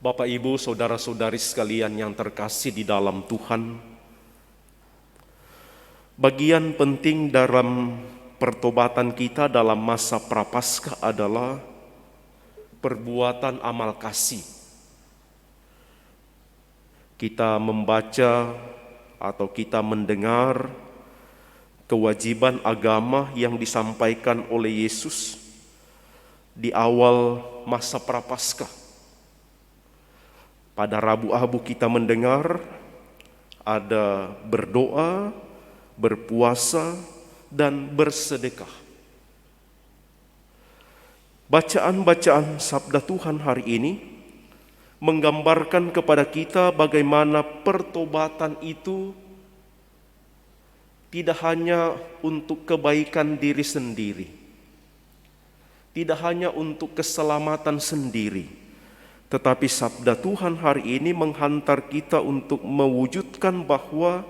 Bapak, Ibu, saudara-saudari sekalian yang terkasih di dalam Tuhan, bagian penting dalam pertobatan kita dalam masa Prapaskah adalah perbuatan amal kasih. Kita membaca atau kita mendengar kewajiban agama yang disampaikan oleh Yesus di awal masa Prapaskah. Pada Rabu-Abu kita mendengar ada berdoa, berpuasa, dan bersedekah. Bacaan-bacaan sabda Tuhan hari ini menggambarkan kepada kita bagaimana pertobatan itu tidak hanya untuk kebaikan diri sendiri, tidak hanya untuk keselamatan sendiri, tetapi sabda Tuhan hari ini menghantar kita untuk mewujudkan bahwa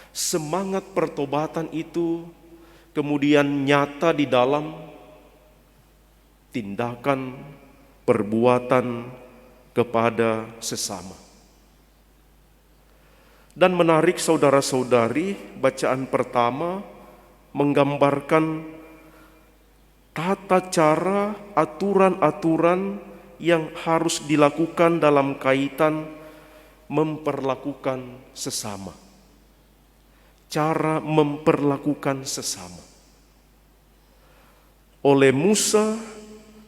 semangat pertobatan itu kemudian nyata di dalam tindakan, perbuatan kepada sesama. Dan menarik saudara-saudari, bacaan pertama menggambarkan tata cara, aturan-aturan yang harus dilakukan dalam kaitan memperlakukan sesama. Cara memperlakukan sesama. Oleh Musa,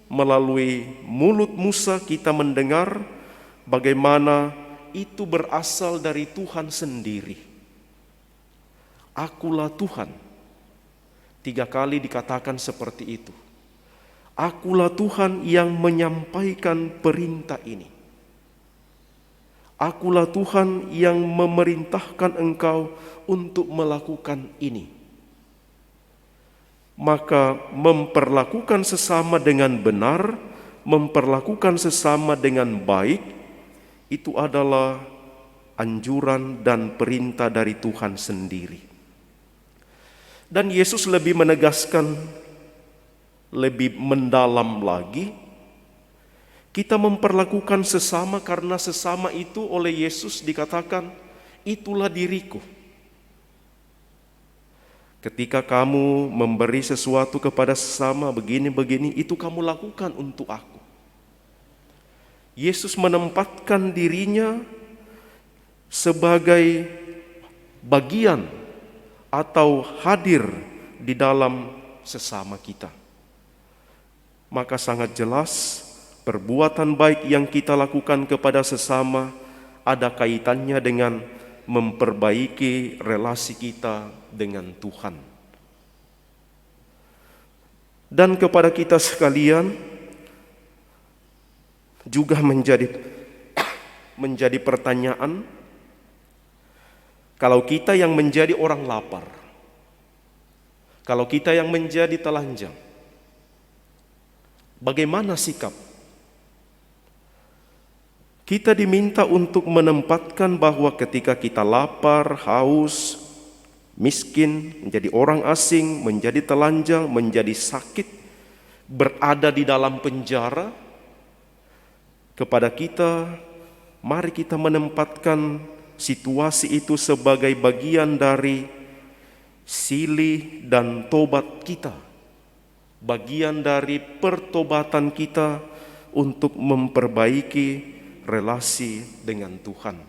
melalui mulut Musa kita mendengar bagaimana itu berasal dari Tuhan sendiri. Akulah Tuhan. 3 kali dikatakan seperti itu. Akulah Tuhan yang menyampaikan perintah ini. Akulah Tuhan yang memerintahkan engkau untuk melakukan ini. Maka memperlakukan sesama dengan benar, memperlakukan sesama dengan baik, itu adalah anjuran dan perintah dari Tuhan sendiri. Dan Yesus lebih menegaskan, lebih mendalam lagi, kita memperlakukan sesama karena sesama itu oleh Yesus dikatakan, itulah diriku. Ketika kamu memberi sesuatu kepada sesama begini-begini, itu kamu lakukan untuk aku. Yesus menempatkan dirinya sebagai bagian atau hadir di dalam sesama kita. Maka sangat jelas perbuatan baik yang kita lakukan kepada sesama ada kaitannya dengan memperbaiki relasi kita dengan Tuhan. Dan kepada kita sekalian juga menjadi pertanyaan, kalau kita yang menjadi orang lapar, kalau kita yang menjadi telanjang, bagaimana sikap? Kita diminta untuk menempatkan bahwa ketika kita lapar, haus, miskin, menjadi orang asing, menjadi telanjang, menjadi sakit, berada di dalam penjara, kepada kita, mari kita menempatkan situasi itu sebagai bagian dari silih dan tobat kita. Bagian dari pertobatan kita untuk memperbaiki relasi dengan Tuhan.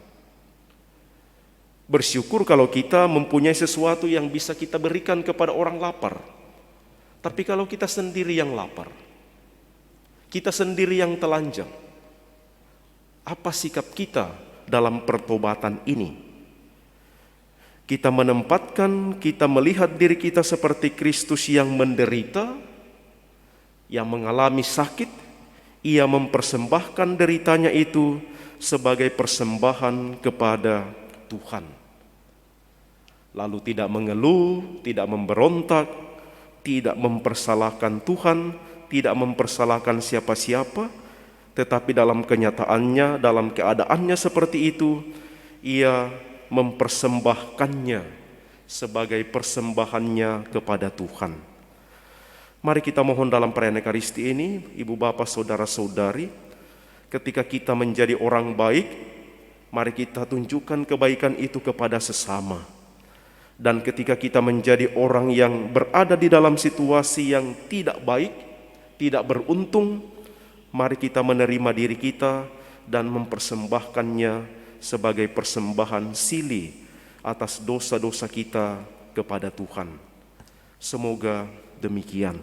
Bersyukur kalau kita mempunyai sesuatu yang bisa kita berikan kepada orang lapar. Tapi kalau kita sendiri yang lapar, kita sendiri yang telanjang, apa sikap kita dalam pertobatan ini? Kita menempatkan, kita melihat diri kita seperti Kristus yang menderita, yang mengalami sakit, ia mempersembahkan deritanya itu sebagai persembahan kepada Tuhan. Lalu tidak mengeluh, tidak memberontak, tidak mempersalahkan Tuhan, tidak mempersalahkan siapa-siapa, tetapi dalam kenyataannya, dalam keadaannya seperti itu, ia mempersembahkannya sebagai persembahannya kepada Tuhan. Mari kita mohon dalam perayaan Ekaristi ini, Ibu Bapak Saudara-saudari, Ketika kita menjadi orang baik, mari kita tunjukkan kebaikan itu kepada sesama. Dan ketika kita menjadi orang yang berada di dalam situasi yang tidak baik, tidak beruntung, mari kita menerima diri kita dan mempersembahkannya sebagai persembahan silih atas dosa-dosa kita kepada Tuhan. Semoga demikian.